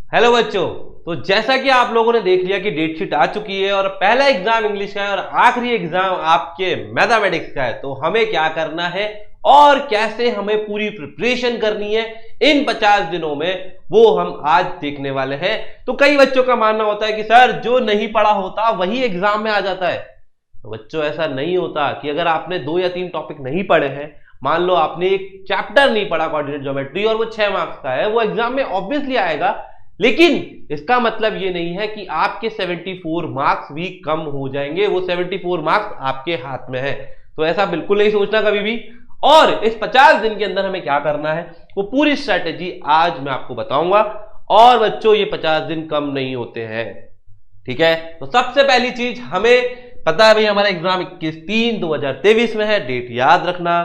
Hello बच्चों। तो जैसा कि आप लोगों ने देख लिया कि डेट शीट आ चुकी है और पहला एग्जाम इंग्लिश का है और आखिरी एग्जाम आपके मैथमेटिक्स का है। तो हमें क्या करना है और कैसे हमें पूरी प्रिपरेशन करनी है इन 50 दिनों में, वो हम आज देखने वाले हैं। तो कई बच्चों का मानना होता है कि सर जो नहीं पढ़ा होता वही एग्जाम में आ जाता है। तो बच्चों ऐसा नहीं होता कि अगर आपने 2 या 3 टॉपिक नहीं पढ़े हैं, मान लो आपने एक चैप्टर नहीं पढ़ा कोऑर्डिनेट ज्योमेट्री और वो 6 मार्क्स का है, वो एग्जाम में ऑब्वियसली आएगा। लेकिन इसका मतलब ये नहीं है कि आपके 74 मार्क्स भी कम हो जाएंगे। वो 74 मार्क्स आपके हाथ में है, तो ऐसा बिल्कुल नहीं सोचना कभी भी। और इस 50 दिन के अंदर हमें क्या करना है वो पूरी स्ट्रैटेजी आज मैं आपको बताऊंगा। और बच्चों ये 50 दिन कम नहीं होते हैं, ठीक है। तो सबसे पहली चीज हमें पता है भाई हमारा एग्जाम 21/3/2023 में है। डेट याद रखना,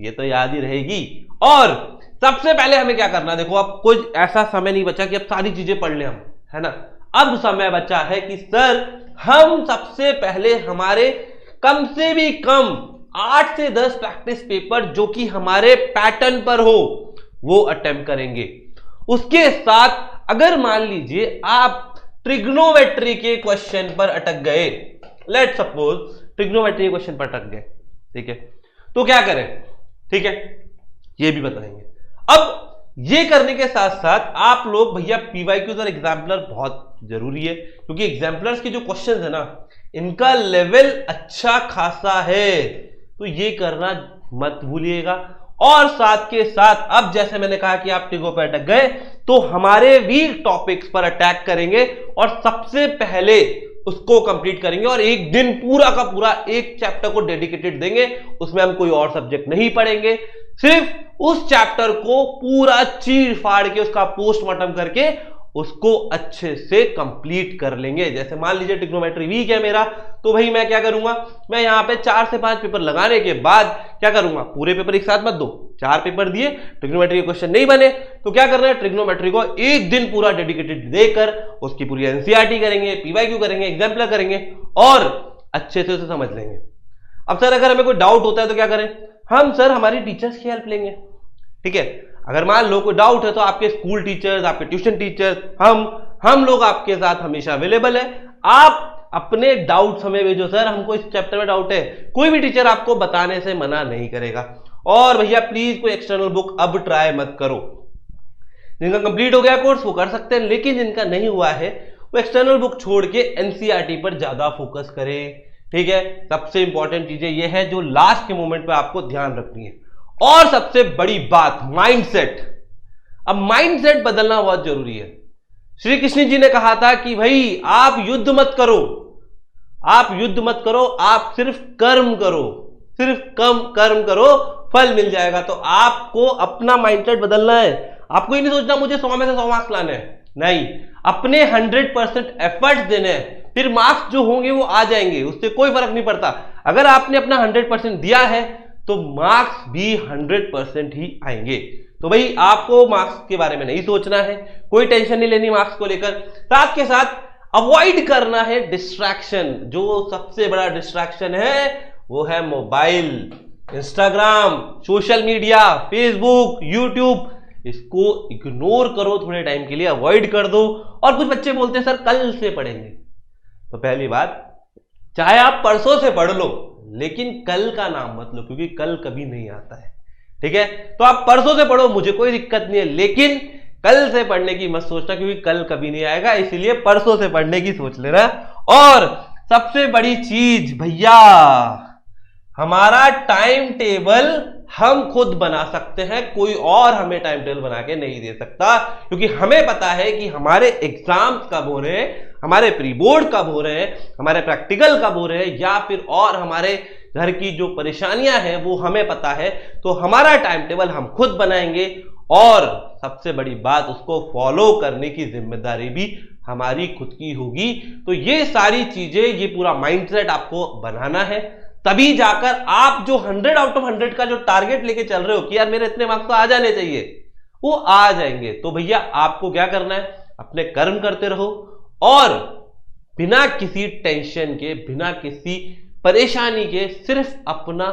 ये तो याद ही रहेगी। और सबसे पहले हमें क्या करना है, देखो अब कुछ ऐसा समय नहीं बचा कि अब सारी चीजें पढ़ लें हम, है ना। अब समय बचा है कि सर हम सबसे पहले हमारे कम से भी कम 8 से 10 प्रैक्टिस पेपर जो कि हमारे पैटर्न पर हो वो अटेम्प्ट करेंगे। उसके साथ अगर मान लीजिए आप ट्रिग्नोमेट्री के क्वेश्चन पर अटक गए, लेट सपोज ट्रिग्नोमेट्री के क्वेश्चन पर अटक गए, ठीक है, तो क्या करें, ठीक है, ये भी बताएंगे। अब ये करने के साथ साथ आप लोग भैया पीवाईक्यूज और एग्जाम्पलर बहुत जरूरी है, क्योंकि एग्जाम्पलर्स के जो क्वेश्चंस है ना इनका लेवल अच्छा खासा है, तो ये करना मत भूलिएगा। और साथ के साथ अब जैसे मैंने कहा कि आप ट्रिगो पर अटक गए तो हमारे वीक टॉपिक्स पर अटैक करेंगे और सबसे पहले उसको कंप्लीट करेंगे और एक दिन पूरा का पूरा एक चैप्टर को डेडिकेटेड देंगे। उसमें हम कोई और सब्जेक्ट नहीं पढ़ेंगे, सिर्फ उस चैप्टर को पूरा चीर फाड़ के उसका पोस्टमार्टम करके उसको अच्छे से कंप्लीट कर लेंगे। जैसे मान लीजिए ट्रिग्नोमेट्री वीक है मेरा, तो भाई मैं क्या करूंगा, मैं यहां पे 4 से 5 पेपर लगाने के बाद क्या करूंगा, पूरे पेपर एक साथ मत दो, 4 पेपर दिए, ट्रिग्नोमेट्री के क्वेश्चन नहीं बने तो क्या करना है, ट्रिग्नोमेट्री को एक दिन पूरा डेडिकेटेड देकर उसकी पूरी एनसीईआरटी करेंगे, पीवाईक्यू करेंगे, एग्जाम्पलर करेंगे और अच्छे से उसे समझ लेंगे। अब सर अगर हमें कोई डाउट होता है तो क्या करें, हम सर हमारी टीचर्स की हेल्प लेंगे, ठीक है। अगर मान लो कोई डाउट है तो आपके स्कूल टीचर्स, आपके ट्यूशन टीचर्स, हम लोग आपके साथ हमेशा अवेलेबल है। आप अपने डाउट्स हमें भेजो, सर हमको इस चैप्टर में डाउट है, कोई भी टीचर आपको बताने से मना नहीं करेगा। और भैया प्लीज कोई एक्सटर्नल बुक अब ट्राई मत करो। जिनका कंप्लीट हो गया कोर्स वो कर सकते हैं, लेकिन जिनका नहीं हुआ है वो एक्सटर्नल बुक छोड़ के एनसीईआरटी पर ज्यादा फोकस करें, ठीक है। सबसे इंपॉर्टेंट चीजें ये है जो लास्ट के मोमेंट पे आपको ध्यान रखनी है। और सबसे बड़ी बात माइंडसेट। अब माइंडसेट बदलना बहुत जरूरी है। श्री कृष्ण जी ने कहा था कि भाई आप युद्ध मत करो, आप युद्ध मत करो, आप सिर्फ कर्म करो, सिर्फ कम कर्म करो, फल मिल जाएगा। तो आपको अपना माइंडसेट बदलना है। आपको ये नहीं सोचना मुझे 100 में से 100 मार्क्स लाने हैं, नहीं, अपने 100% एफर्ट्स देने हैं, फिर मार्क्स जो होंगे वो आ जाएंगे, उससे कोई फर्क नहीं पड़ता। अगर आपने अपना 100% दिया है तो मार्क्स भी 100% ही आएंगे। तो भाई आपको मार्क्स के बारे में नहीं सोचना है, कोई टेंशन नहीं लेनी मार्क्स को लेकर। साथ के साथ अवॉइड करना है डिस्ट्रैक्शन। जो सबसे बड़ा डिस्ट्रैक्शन है वो है mobile, Instagram, social media, Facebook, YouTube, इसको इग्नोर करो थोड़े टाइम के लिए, अवॉइड कर दो। और कुछ बच्चे बोलते हैं सर कल से पढ़ेंगे, तो पहली बात चाहे आप परसों से पढ़ लो लेकिन कल का नाम मत लो, क्योंकि कल कभी नहीं आता है, ठीक है। तो आप परसों से पढ़ो, मुझे कोई दिक्कत नहीं है, लेकिन कल से पढ़ने की मत सोचना, क्योंकि कल कभी नहीं आएगा, इसीलिए परसों से पढ़ने की सोच लेना। और सबसे बड़ी चीज भैया, हमारा टाइम टेबल हम खुद बना सकते हैं, कोई और हमें टाइम टेबल बना के नहीं दे सकता, क्योंकि हमें पता है कि हमारे एग्जाम्स कब हो रहे हैं, हमारे प्री बोर्ड कब हो रहे हैं, हमारे प्रैक्टिकल कब हो रहे हैं, या फिर और हमारे घर की जो परेशानियां हैं वो हमें पता है। तो हमारा टाइम टेबल हम खुद बनाएंगे और सबसे बड़ी बात उसको फॉलो करने की जिम्मेदारी भी हमारी खुद की होगी। तो ये सारी चीजें, ये पूरा माइंडसेट आपको बनाना है, तभी जाकर आप जो 100 आउट ऑफ 100 का जो टारगेट लेके चल रहे हो कि यार मेरे इतने मार्क्स तो आ जाने चाहिए, वो आ जाएंगे। तो भैया आपको क्या करना है, अपने कर्म करते रहो और बिना किसी टेंशन के, बिना किसी परेशानी के सिर्फ अपना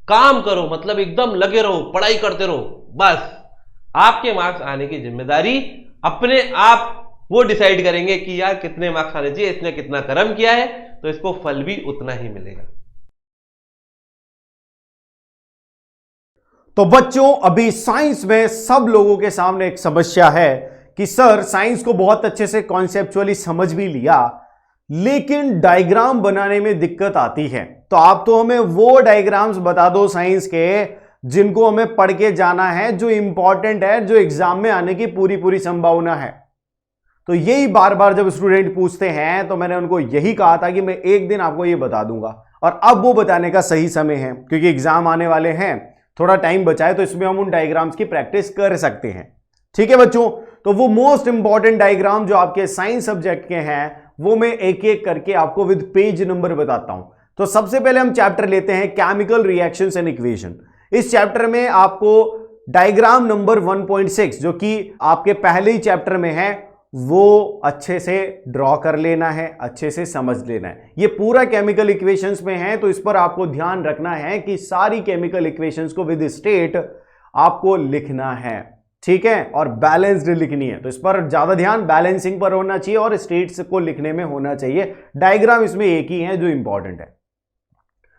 काम करो, मतलब एकदम लगे रहो, पढ़ाई करते रहो, बस आपके मार्क्स आने की जिम्मेदारी अपने आप वो डिसाइड करेंगे कि यार कितने मार्क्स आने चाहिए, इसने कितना कर्म किया है, तो इसको फल भी उतना ही मिलेगा। तो बच्चों, अभी साइंस में सब लोगों के सामने एक समस्या है कि सर साइंस को बहुत अच्छे से कॉन्सेप्चुअली समझ भी लिया, लेकिन डायग्राम बनाने में दिक्कत आती है। तो आप तो हमें वो डायग्राम्स बता दो साइंस के जिनको हमें पढ़ के जाना है, जो इंपॉर्टेंट है, जो एग्जाम में आने की पूरी पूरी संभावना है। तो यही बार बार जब स्टूडेंट पूछते हैं तो मैंने उनको यही कहा था कि मैं एक दिन आपको ये बता दूंगा, और अब वो बताने का सही समय है, क्योंकि एग्जाम आने वाले हैं, थोड़ा टाइम बचा है, तो इसमें हम उन डायग्राम्स की प्रैक्टिस कर सकते हैं। ठीक है बच्चों, तो वो मोस्ट इंपॉर्टेंट डायग्राम जो आपके साइंस सब्जेक्ट के हैं वो मैं एक एक करके आपको विद पेज नंबर बताता हूं। तो सबसे पहले हम चैप्टर लेते हैं केमिकल रिएक्शंस एंड इक्वेशन। इस चैप्टर में आपको डायग्राम नंबर 1.6 जो कि आपके पहले ही चैप्टर में है वो अच्छे से ड्रॉ कर लेना है, अच्छे से समझ लेना है। ये पूरा केमिकल इक्वेशंस में है, तो इस पर आपको ध्यान रखना है कि सारी केमिकल इक्वेशंस को विद स्टेट आपको लिखना है, ठीक है, और बैलेंस्ड लिखनी है। तो इस पर ज्यादा ध्यान बैलेंसिंग पर होना चाहिए और स्टेट्स को लिखने में होना चाहिए। डायग्राम इसमें एक ही है जो इंपॉर्टेंट है।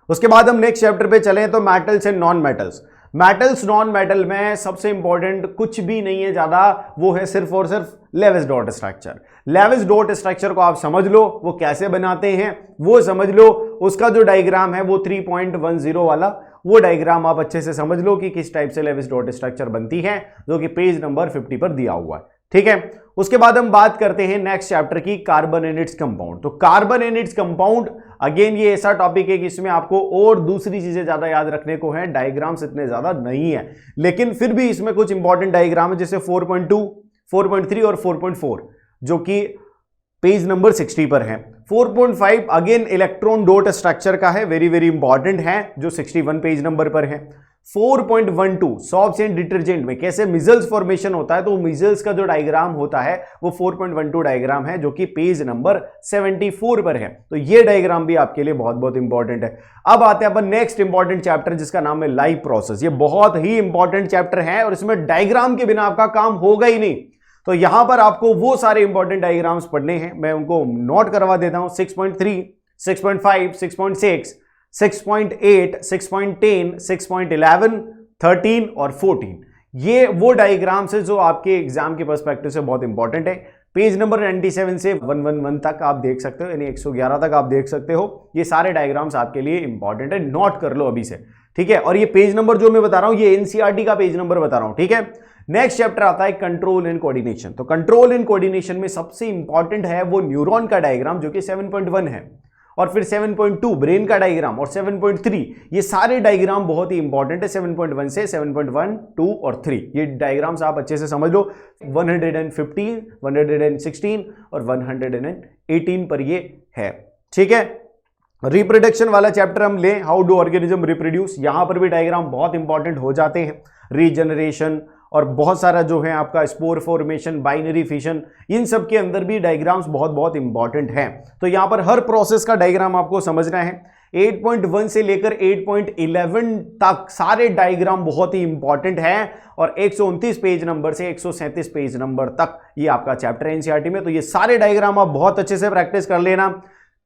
उसके बाद हम नेक्स्ट चैप्टर पे चलें तो metals and non metals. Metals non metal में सबसे इंपॉर्टेंट कुछ भी नहीं है ज्यादा, वो है सिर्फ और सिर्फ Lewis dot structure. Lewis dot structure को आप समझ लो, वो कैसे बनाते हैं वो समझ लो। उसका जो डायग्राम है वो 3.10 वाला, वो डायग्राम आप अच्छे से समझ लो कि किस टाइप से लेविस डॉट स्ट्रक्चर बनती है, जो कि पेज नंबर 50 पर दिया हुआ है। ठीक है, उसके बाद हम बात करते हैं नेक्स्ट चैप्टर की, कार्बन एंड इट्स कंपाउंड। तो carbon and its compound, again ये ऐसा टॉपिक है कि इसमें आपको और दूसरी चीजें ज्यादा याद रखने को है, डायग्राम्स इतने ज्यादा नहीं है, लेकिन फिर भी इसमें कुछ इंपॉर्टेंट डायग्राम है, जैसे 4.2, 4.3 और 4.4 जो कि पेज नंबर 60 पर है। 4.5 अगेन इलेक्ट्रॉन डॉट स्ट्रक्चर का है, वेरी वेरी इंपॉर्टेंट है, जो 61 पेज नंबर पर है। 4.12 सॉप्स एंड डिटर्जेंट में कैसे मिजल्स फॉर्मेशन होता है, तो मिजल्स का जो डायग्राम होता है वो 4.12 डायग्राम है, जो कि पेज नंबर 74 पर है। तो ये डायग्राम भी आपके लिए बहुत बहुत इंपॉर्टेंट है। अब आते हैं अपन नेक्स्ट इंपॉर्टेंट चैप्टर जिसका नाम है लाइफ प्रोसेस। ये बहुत ही इंपॉर्टेंट चैप्टर है और इसमें डायग्राम के बिना आपका काम होगा ही नहीं। तो यहां पर आपको वो सारे इंपॉर्टेंट डायग्राम्स पढ़ने हैं, मैं उनको नोट करवा देता हूं। 6.3, 6.5, 6.6, 6.8, 6.10, 6.11, 13 और 14, ये वो डायग्राम्स है जो आपके एग्जाम के पर्सपेक्टिव से बहुत इंपॉर्टेंट है। पेज नंबर 97 से 111 तक आप देख सकते हो, यानी 111 तक आप देख सकते हो। ये सारे डायग्राम्स आपके लिए इंपॉर्टेंट है, नोट कर लो अभी से, ठीक है। और ये पेज नंबर जो मैं बता रहा हूं ये एनसीईआरटी का पेज नंबर बता रहा हूं, ठीक है। नेक्स्ट चैप्टर आता है कंट्रोल एंड कोऑर्डिनेशन। तो कंट्रोल एंड कोऑर्डिनेशन में सबसे इंपॉर्टेंट है वो न्यूरॉन का डायग्राम, जो कि 7.1 है, और फिर 7.2 ब्रेन का डायग्राम, और 7.3 ये सारे डायग्राम बहुत ही इंपॉर्टेंट है। 7.1 से 7.1, 2 और 3 ये डायग्राम्स आप अच्छे से समझ लो। 115, 116 और 118 पर ये है, ठीक है। रिप्रोडक्शन वाला चैप्टर हम ले, हाउ डू ऑर्गेनिज्म रिप्रोड्यूस, यहां पर भी डायग्राम बहुत इंपॉर्टेंट हो जाते हैं। रीजनरेशन और बहुत सारा जो है आपका स्पोर फॉर्मेशन, बाइनरी फिशन, इन सब के अंदर भी डायग्राम्स बहुत बहुत इंपॉर्टेंट हैं। तो यहां पर हर प्रोसेस का डायग्राम आपको समझना है। 8.1 से लेकर 8.11 तक सारे डायग्राम बहुत ही इंपॉर्टेंट हैं, और 129 पेज नंबर से 137 पेज नंबर तक ये आपका चैप्टर है एनसीईआरटी में। तो ये सारे डायग्राम आप बहुत अच्छे से प्रैक्टिस कर लेना।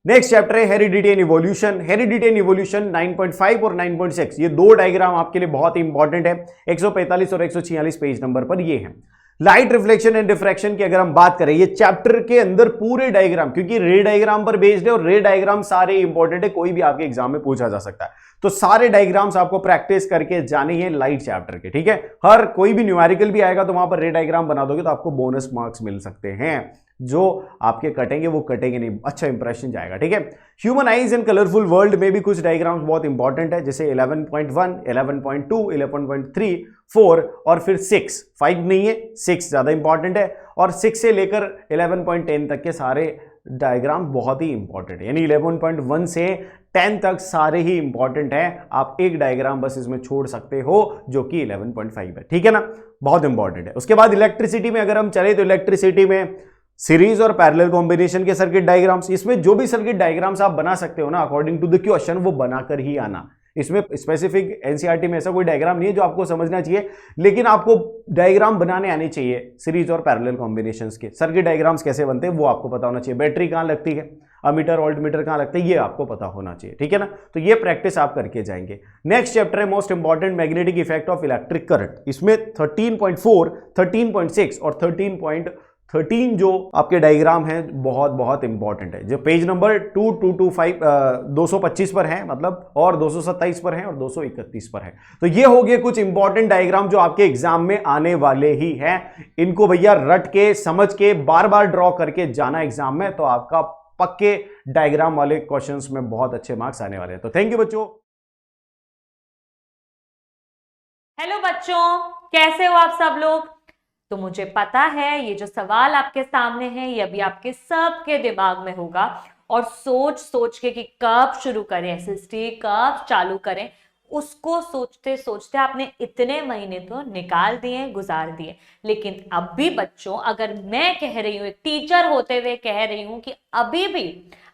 नेक्स्ट चैप्टर है heredity and evolution. Heredity and evolution 9.5 और 9.6 ये दो डायग्राम आपके लिए बहुत इंपॉर्टेंट है। 145 और 146 पेज नंबर पर ये है। लाइट रिफ्लेक्शन एंड डिफ्रैक्शन की अगर हम बात करें, ये चैप्टर के अंदर पूरे डायग्राम, क्योंकि रे डायग्राम पर बेस्ड है और रे डायग्राम सारे इंपॉर्टेंट है, कोई भी आपके एग्जाम में पूछा जा सकता है। तो सारे डायग्राम्स आपको प्रैक्टिस करके जाने हैं लाइट चैप्टर के, ठीक है। हर कोई भी न्यूमेरिकल भी आएगा तो वहां पर रे डायग्राम बना दोगे तो आपको बोनस मार्क्स मिल सकते हैं, जो आपके कटेंगे वो कटेंगे नहीं, अच्छा इंप्रेशन जाएगा, ठीक है। Human eyes and colourful world में भी कुछ डायग्राम्स बहुत इंपॉर्टेंट है, जैसे 11.1, 11.2, 11.3, 4 और फिर 6, 5 नहीं है, 6 ज्यादा इंपॉर्टेंट है, और 6 से लेकर 11.10 तक के सारे डायग्राम बहुत ही इंपॉर्टेंट है, यानी 11.1 से 10 तक सारे ही इंपॉर्टेंट हैं। आप एक डायग्राम बस इसमें छोड़ सकते हो जो कि 11.5 है, ठीक है ना, बहुत इंपॉर्टेंट है। उसके बाद इलेक्ट्रिसिटी में अगर हम चले तो इलेक्ट्रिसिटी में सीरीज और पैरेलल कॉम्बिनेशन के सर्किट डायग्राम्स, इसमें जो भी सर्किट डायग्राम्स आप बना सकते हो ना अकॉर्डिंग टू द क्वेश्चन, वो बनाकर ही आना। इसमें स्पेसिफिक एनसीईआरटी में ऐसा कोई डायग्राम नहीं है जो आपको समझना चाहिए, लेकिन आपको डायग्राम बनाने आने चाहिए सीरीज और पैरेलल कॉम्बिनेशंस के। सर्किट डायग्राम्स कैसे बनते हैं वो आपको पता होना चाहिए, बैटरी कहाँ लगती है, अमीटर वोल्ट मीटर कहाँ लगता है, ये आपको पता होना चाहिए, ठीक है ना। तो ये प्रैक्टिस आप करके जाएंगे। नेक्स्ट चैप्टर है most important, magnetic effect of electric current. इसमें 13.4, 13.6 और 13 जो आपके डायग्राम हैं बहुत बहुत इंपॉर्टेंट है, जो पेज नंबर 2225 225 पर है मतलब, और 227 पर है और 231 पर है। तो ये हो गए कुछ इंपॉर्टेंट डायग्राम जो आपके एग्जाम में आने वाले ही हैं। इनको भैया रट के समझ के बार बार ड्रॉ करके जाना एग्जाम में, तो आपका पक्के डायग्राम वाले क्वेश्चंस में बहुत अच्छे मार्क्स आने वाले हैं। तो थैंक यू बच्चों। हेलो बच्चों, कैसे हो आप सब लोग। तो मुझे पता है ये जो सवाल आपके सामने है ये अभी आपके सबके दिमाग में होगा, और सोच सोच के कि कब शुरू करें एसएसटी, कब चालू करें, उसको सोचते सोचते आपने इतने महीने तो निकाल दिए, गुजार दिए। लेकिन अब भी बच्चों, अगर मैं कह रही हूं, एक टीचर होते हुए कह रही हूं कि अभी भी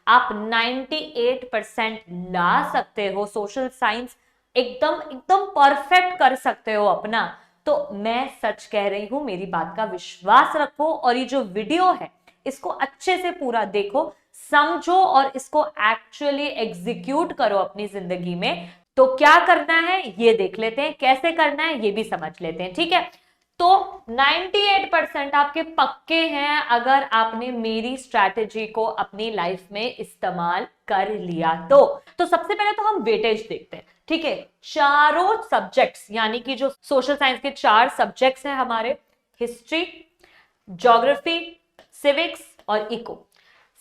आप 98% ला सकते हो, सोशल साइंस एकदम एकदम परफेक्ट कर सकते हो अपना, तो मैं सच कह रही हूं, मेरी बात का विश्वास रखो और ये जो वीडियो है इसको अच्छे से पूरा देखो, समझो और इसको एक्चुअली एग्जीक्यूट करो अपनी जिंदगी में। तो क्या करना है ये देख लेते हैं, कैसे करना है ये भी समझ लेते हैं, ठीक है। तो 98% आपके पक्के हैं अगर आपने मेरी स्ट्रैटेजी को अपनी लाइफ में इस्तेमाल कर लिया तो सबसे पहले तो हम वेटेज देखते हैं, ठीक है। चारों सब्जेक्ट्स यानी कि जो सोशल साइंस के 4 सब्जेक्ट्स हैं हमारे, हिस्ट्री, ज्योग्राफी, सिविक्स और इको,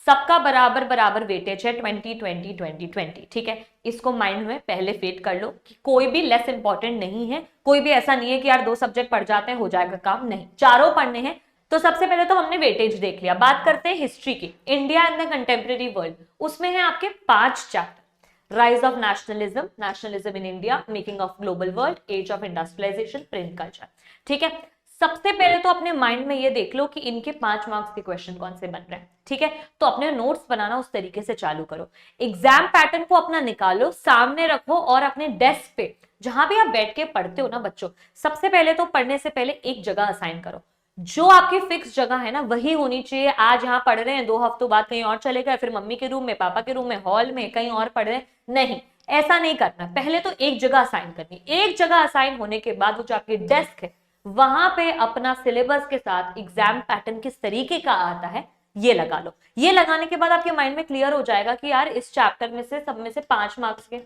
सबका बराबर बराबर वेटेज है 20-20-20-20, ठीक है। इसको माइंड में पहले फेड कर लो कि कोई भी लेस इंपॉर्टेंट नहीं है, कोई भी ऐसा नहीं है कि यार 2 सब्जेक्ट पढ़ जाते हैं हो जाएगा काम, नहीं, चारों पढ़ने हैं। तो सबसे पहले तो हमने वेटेज देख लिया। बात करते हैं हिस्ट्री की, India in the contemporary world. उसमें है आपके 5 chapter, rise of nationalism, nationalism in India, making of global world, age of industrialisation, print culture, ठीक है। सबसे पहले तो अपने माइंड में ये देख लो कि इनके 5 मार्क्स के क्वेश्चन कौन से बन रहे हैं, ठीक है। तो अपने नोट्स बनाना उस तरीके से चालू करो, एग्जाम पैटर्न को अपना निकालो, सामने रखो और अपने डेस्क पे जहां भी आप बैठ के पढ़ते हो ना बच्चों, सबसे पहले तो पढ़ने से पहले एक जगह असाइन करो, जो आपकी फिक्स जगह है ना वही होनी चाहिए। आज यहाँ पढ़ रहे हैं, 2 हफ्तों बाद कहीं और चले गए, फिर मम्मी के रूम में, पापा के रूम में, हॉल में कहीं और पढ़ रहे हैं, नहीं, ऐसा नहीं करना। पहले तो एक जगह असाइन करनी, एक जगह असाइन होने के बाद वो जो आपकी डेस्क है वहां पे अपना सिलेबस के साथ एग्जाम पैटर्न किस तरीके का आता है ये लगा लो। ये लगाने के बाद आपके माइंड में क्लियर हो जाएगा कि यार इस चैप्टर में से सब में से 5 मार्क्स के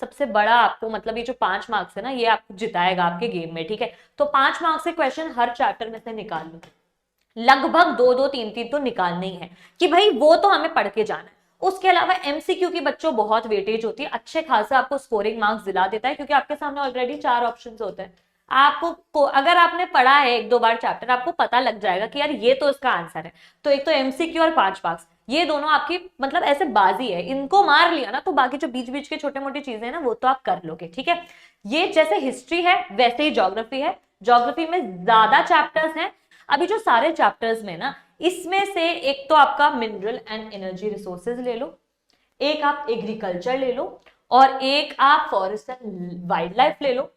सबसे बड़ा आपको, मतलब ये जो 5 मार्क्स है ना ये आपको जिताएगा आपके गेम में, ठीक है। तो 5 मार्क्स के क्वेश्चन हर चैप्टर में से निकाल लो, लगभग 2-2, 3-3 तो निकालने ही है कि भाई वो तो हमें पढ़ के जाना है। उसके अलावा एमसीक्यू की बच्चों बहुत वेटेज होती है, अच्छे खासा आपको स्कोरिंग मार्क्स दिला देता है, क्योंकि आपके सामने ऑलरेडी 4 ऑप्शन होते हैं। आपको अगर आपने पढ़ा है 1-2 बार चैप्टर, आपको पता लग जाएगा कि यार ये तो इसका आंसर है। तो एक तो एमसीक्यू और 5 मार्क्स, ये दोनों आपकी मतलब ऐसे बाजी है, इनको मार लिया ना तो बाकी जो बीच बीच के छोटे मोटे चीजें हैं ना वो तो आप कर लोगे, ठीक है। ये जैसे हिस्ट्री है वैसे ही ज्योग्राफी है, ज्योग्राफी में ज्यादा चैप्टर्स हैं। अभी जो सारे चैप्टर्स में ना, इसमें से एक तो आपका मिनरल एंड एनर्जी रिसोर्सेज ले लो, एक आप एग्रीकल्चर ले लो, और एक आप फॉरेस्ट एंड वाइल्ड लाइफ ले लो।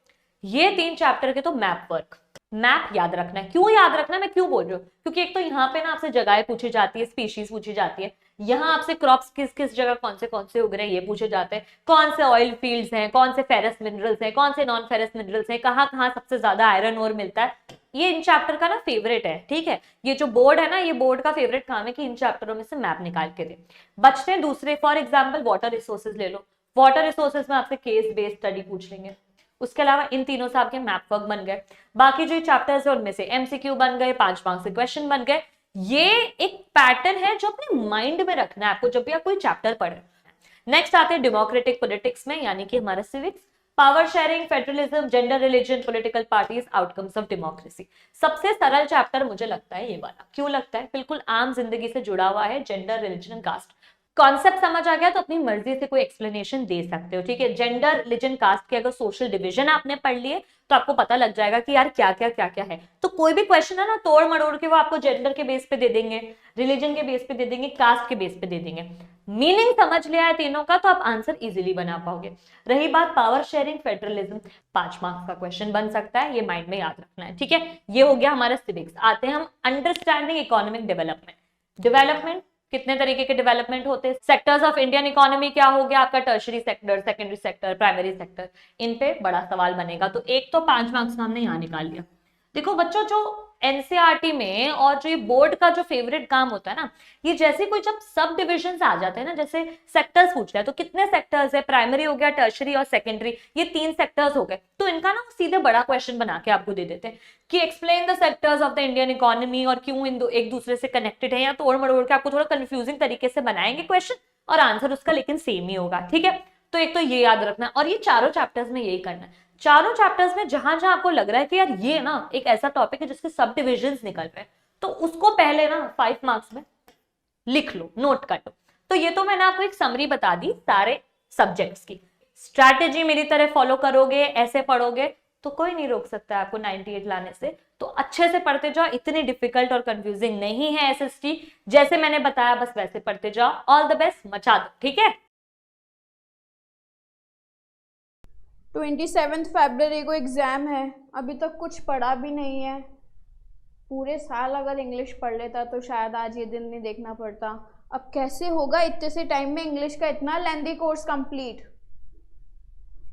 ये 3 चैप्टर के तो मैप वर्क, मैप याद रखना है। क्यों याद रखना है, मैं क्यों बोल रही हूँ, क्योंकि एक तो यहाँ पे ना आपसे जगहें पूछी जाती है, स्पीशीज पूछी जाती है, यहाँ आपसे क्रॉप्स किस किस जगह कौन से उग रहे हैं ये पूछे जाते हैं, कौन से ऑयल फील्ड्स हैं, कौन से फेरस मिनरल्स हैं, कौन से नॉन फेरस मिनरल्स हैं, कहाँ कहाँ सबसे ज्यादा आयरन ओर मिलता है। ये इन चैप्टर का ना फेवरेट है, ठीक है। ये जो बोर्ड है ना, ये बोर्ड का फेवरेट काम है कि इन चैप्टरों में से मैप निकाल के दे। बचते हैं दूसरे, फॉर एग्जाम्पल वाटर रिसोर्सेज ले लो, वाटर रिसोर्सेज में आपसे केस बेस्ड स्टडी पूछ लेंगे। उसके अलावा इन तीनों से आपके मैप वर्क बन गए। बाकी जो चैप्टर्स है उनमें से एमसीक्यू बन गए, 5 मार्क्स के क्वेश्चन बन गए। ये एक पैटर्न है जो अपने माइंड में रखना है आपको जब भी आप कोई चैप्टर पढ़ रहे हैं। नेक्स्ट आते हैं डेमोक्रेटिक पॉलिटिक्स में, यानी कि हमारा civics, power sharing, federalism, gender, religion, political parties, outcomes of democracy. सबसे सरल चैप्टर मुझे लगता है ये वाला। क्यों लगता है, बिल्कुल आम जिंदगी से जुड़ा हुआ है, जेंडर, रिलीजन, कास्ट। कॉन्सेप्ट समझ आ गया तो अपनी मर्जी से कोई एक्सप्लेनेशन दे सकते हो, ठीक है। जेंडर, रिलीजन, कास्ट के अगर सोशल डिवीजन आपने पढ़ लिए तो आपको पता लग जाएगा कि यार क्या क्या है। तो कोई भी क्वेश्चन है ना, तोड़ मरोड़ के वो आपको जेंडर के बेस पे दे देंगे, रिलीजन के बेस पे दे देंगे, कास्ट के बेस पे दे देंगे। मीनिंग समझ लिया है तीनों का तो आप आंसर इजीली बना पाओगे। रही बात पावर शेयरिंग, फेडरलिज्म, 5 मार्क्स का क्वेश्चन बन सकता है, ये माइंड में याद रखना है, ठीक है। ये हो गया हमारा सिविक्स। आते हैं हम अंडरस्टैंडिंग इकोनॉमिक डेवलपमेंट। डेवलपमेंट, कितने तरीके के डेवलपमेंट होते हैं, सेक्टर्स ऑफ इंडियन इकोनॉमी क्या हो गया आपका, tertiary sector, secondary sector, primary sector, इन पे बड़ा सवाल बनेगा। तो एक तो 5 मार्क्स का हमने यहाँ निकाल लिया। देखो बच्चों, जो एनसीईआरटी में और जो ये बोर्ड का जो फेवरेट काम होता है ना, ये जैसे कोई जब सब डिविजन आ जाते हैं ना, जैसे सेक्टर्स पूछ रहा है तो कितने सेक्टर्स है, प्राइमरी हो गया, टर्शरी और सेकेंडरी, ये 3 सेक्टर्स हो गए। तो इनका ना सीधे बड़ा क्वेश्चन बना के आपको दे देते हैं कि explain the sectors of the Indian economy, और क्यों इन एक दूसरे से कनेक्टेड है, या तोड़ मरोड़ के आपको थोड़ा कंफ्यूजिंग तरीके से बनाएंगे क्वेश्चन, और आंसर उसका लेकिन सेम ही होगा, ठीक है। तो एक तो ये याद रखना, और ये चारों चैप्टर्स में यही करना है। चारों चैप्टर्स में जहां जहां आपको लग रहा है कि यार ये ना एक ऐसा टॉपिक है जिसके सब डिविजन्स निकल रहे हैं, तो उसको पहले ना 5 मार्क्स में लिख लो, नोट कर लो। तो ये तो मैंने आपको एक समरी बता दी सारे सब्जेक्ट्स की। स्ट्रैटेजी मेरी तरह फॉलो करोगे, ऐसे पढ़ोगे तो कोई नहीं रोक सकता है आपको 98 लाने से। तो अच्छे से पढ़ते जाओ, इतनी डिफिकल्ट और कंफ्यूजिंग नहीं है एसएसटी, जैसे मैंने बताया बस वैसे पढ़ते जाओ। ऑल द बेस्ट, मचा दो, ठीक है। 27 फरवरी को एग्ज़ाम है, अभी तक कुछ पढ़ा भी नहीं है। पूरे साल अगर इंग्लिश पढ़ लेता तो शायद आज ये दिन नहीं देखना पड़ता। अब कैसे होगा इतने से टाइम में इंग्लिश का इतना lengthy course complete.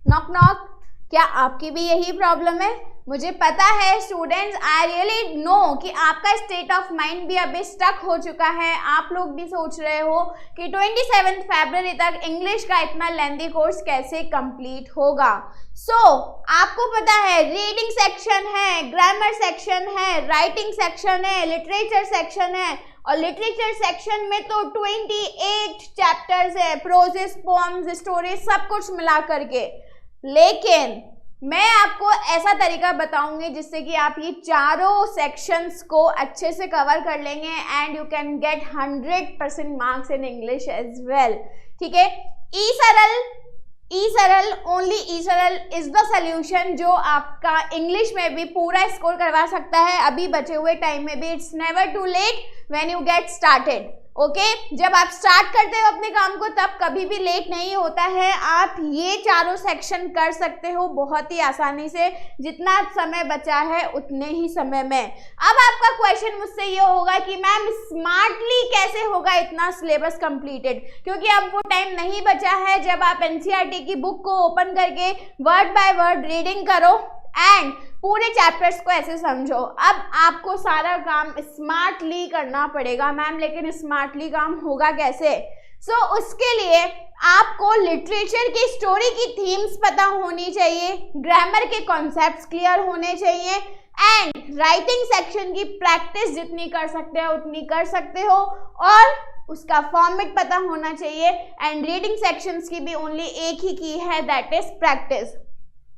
Knock knock, क्या आपकी भी यही प्रॉब्लम है? मुझे पता है स्टूडेंट्स, आई रियली नो कि आपका स्टेट ऑफ माइंड भी अभी स्टक हो चुका है। आप लोग भी सोच रहे हो कि 27 फरवरी तक इंग्लिश का इतना लेंथी कोर्स कैसे कंप्लीट होगा। आपको पता है रीडिंग सेक्शन है, ग्रामर सेक्शन है, राइटिंग सेक्शन है, लिटरेचर सेक्शन है, और लिटरेचर सेक्शन में तो 28 चैप्टर्स है, प्रोजेस, पोएम्स, स्टोरीज, सब कुछ मिला करके। लेकिन मैं आपको ऐसा तरीका बताऊंगी जिससे कि आप ये चारों सेक्शंस को अच्छे से कवर कर लेंगे and you can get 100% marks in English as well, ठीक है। ई सरल, ओनली ई सरल इज द सोल्यूशन जो आपका इंग्लिश में भी पूरा स्कोर करवा सकता है अभी बचे हुए टाइम में भी। It's never too late when you get started, okay. जब आप स्टार्ट करते हो अपने काम को तब कभी भी लेट नहीं होता है। आप ये चारों सेक्शन कर सकते हो बहुत ही आसानी से, जितना समय बचा है उतने ही समय में। अब आपका क्वेश्चन मुझसे ये होगा कि मैम स्मार्टली कैसे होगा इतना सिलेबस कंप्लीटेड, क्योंकि अब वो टाइम नहीं बचा है जब आप एनसीईआरटी की बुक को ओपन करके वर्ड बाय वर्ड रीडिंग करो एंड पूरे चैप्टर्स को ऐसे समझो। अब आपको सारा काम स्मार्टली करना पड़ेगा मैम, लेकिन स्मार्टली काम होगा कैसे? उसके लिए आपको लिटरेचर की स्टोरी की थीम्स पता होनी चाहिए, ग्रामर के कॉन्सेप्ट्स क्लियर होने चाहिए एंड राइटिंग सेक्शन की प्रैक्टिस जितनी कर सकते हो उतनी कर सकते हो, और उसका फॉर्मेट पता होना चाहिए। एंड रीडिंग सेक्शंस की भी ओनली एक ही की है, दैट इज प्रैक्टिस।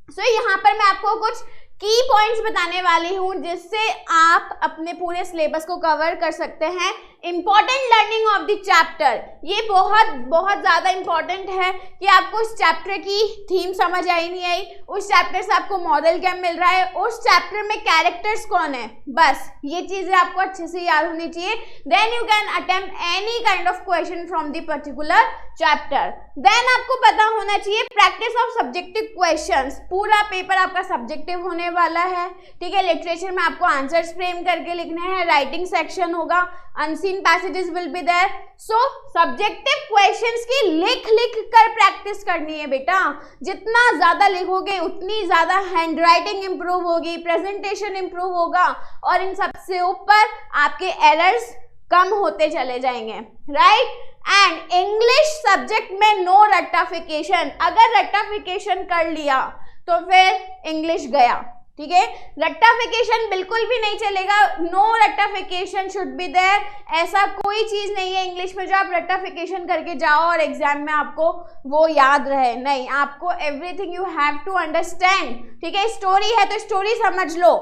यहाँ पर मैं आपको कुछ की पॉइंट्स बताने वाली हूँ जिससे आप अपने पूरे सिलेबस को कवर कर सकते हैं। Important learning of the chapter, ये बहुत ज़्यादा इंपॉर्टेंट है कि आपको उस चैप्टर की थीम समझ आई नहीं आई, उस चैप्टर से आपको मॉडल क्या मिल रहा है, उस चैप्टर में कैरेक्टर्स कौन है, बस ये चीज़ें आपको अच्छे से याद होनी चाहिए। Then you can attempt any kind of question from the particular chapter. Then आपको पता होना चाहिए प्रैक्टिस ऑफ सब्जेक्टिव क्वेश्चंस, पूरा पेपर आपका सब्जेक्टिव होने वाला है, ठीक है। लिटरेचर में आपको आंसर्स फ्रेम करके लिखने हैं, राइटिंग सेक्शन होगा, unseen passages will be there. Subjective questions की लिख कर प्रैक्टिस करनी है बेटा। जितना ज्यादा लिखोगे उतनी ज्यादा हैंड राइटिंग इंप्रूव होगी, प्रेजेंटेशन इंप्रूव होगा, और इन सबसे ऊपर आपके एरर्स कम होते चले जाएंगे, राइट। एंड इंग्लिश सब्जेक्ट में नो रट्टाफिकेशन, अगर रट्टाफिकेशन कर लिया तो फिर इंग्लिश गया, ठीक है। रट्टाफिकेशन बिल्कुल भी नहीं चलेगा, नो रट्टाफिकेशन शुड बी देयर। ऐसा कोई चीज नहीं है इंग्लिश में जो आप रट्टाफिकेशन करके जाओ और एग्जाम में आपको वो याद रहे, नहीं। आपको everything you have to understand, ठीक है। स्टोरी है तो स्टोरी समझ लो,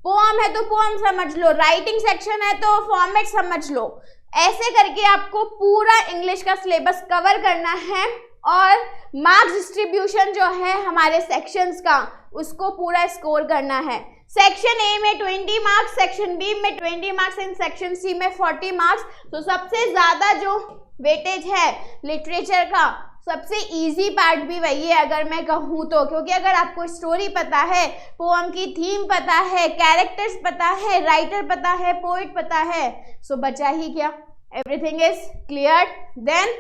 पोएम है तो पोएम समझ लो, राइटिंग सेक्शन है तो फॉर्मेट समझ लो, ऐसे करके आपको पूरा इंग्लिश का सिलेबस कवर करना है और मार्क्स डिस्ट्रीब्यूशन जो है हमारे सेक्शंस का, उसको पूरा स्कोर करना है। सेक्शन ए में 20 मार्क्स, सेक्शन बी में 20 मार्क्स एंड सेक्शन सी में 40 मार्क्स। तो सबसे ज़्यादा जो वेटेज है लिटरेचर का, सबसे इजी पार्ट भी वही है अगर मैं कहूँ तो, क्योंकि अगर आपको स्टोरी पता है, पोअम की थीम पता है, कैरेक्टर्स पता है, राइटर पता है, पोइट पता है, सो बचा ही क्या, everything is clear. Then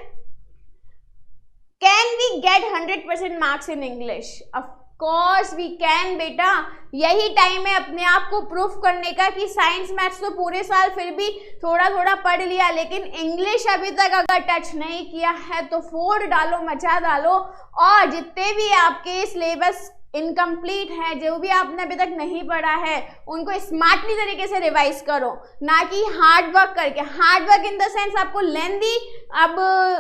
can we get 100% marks in English? Of course we can बेटा। यही टाइम है अपने आप को प्रूफ करने का कि साइंस मैथ्स तो पूरे साल फिर भी थोड़ा थोड़ा पढ़ लिया, लेकिन इंग्लिश अभी तक अगर टच नहीं किया है तो फोड़ डालो, मचा डालो। और जितने भी आपके सिलेबस इनकम्प्लीट है, जो भी आपने अभी तक नहीं पढ़ा है, उनको स्मार्टली तरीके से रिवाइज करो, ना कि हार्ड वर्क करके। Hard work in the sense आपको लेंदी, अब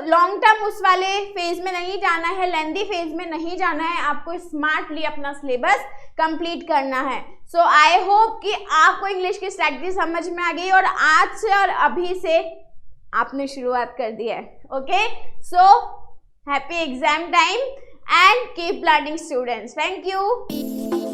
लॉन्ग टर्म उस वाले फेज में नहीं जाना है, लेंदी फेज में नहीं जाना है, आपको स्मार्टली अपना सिलेबस कंप्लीट करना है। सो आई होप कि आपको इंग्लिश की स्ट्रैटेजी समझ में आ गई और आज से और अभी से आपने शुरुआत कर दी है। Okay, so happy exam time and keep learning students. Thank you.